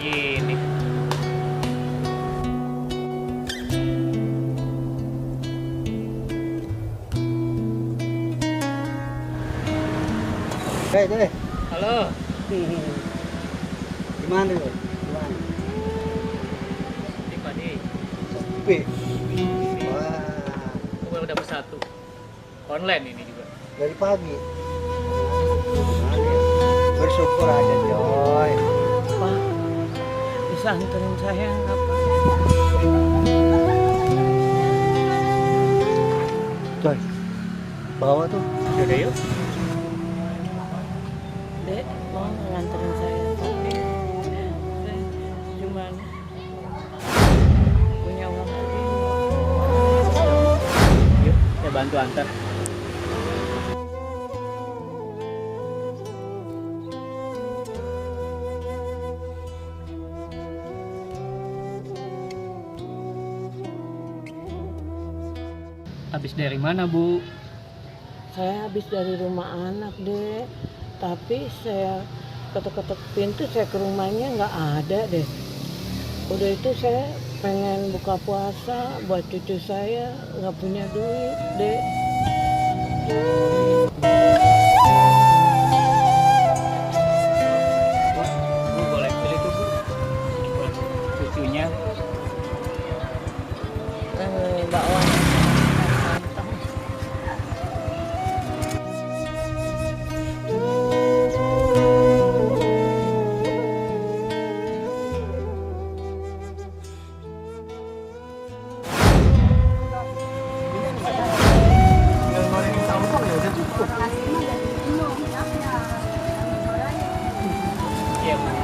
gini. Deh. Halo. Gimana tuh? Gimana? Ini Pak Di. Sepi. Wah, Aku baru dapat satu. Online ini juga. dari pagi. Gimana ya? Bersyukur aja, Joy. Pak, bisa anterin saya nggak Pak? Joy, bawa tuh. Yaudah yuk. Dek, mau nggak nganterin saya Pak? Saya cuman punya uang segini. Yuk, saya bantu antar. Habis dari mana, Bu? Saya habis dari rumah anak, Dek. Tapi saya ketuk-ketuk pintu, saya ke rumahnya nggak ada, deh. Udah itu saya pengen buka puasa buat cucu saya, nggak punya duit, Dek. Bu, boleh pilih tuh, Bu. Buat cucunya. Bakwan kantong. Tinggal goreng sampah ya udah cukup. Iya, Bu.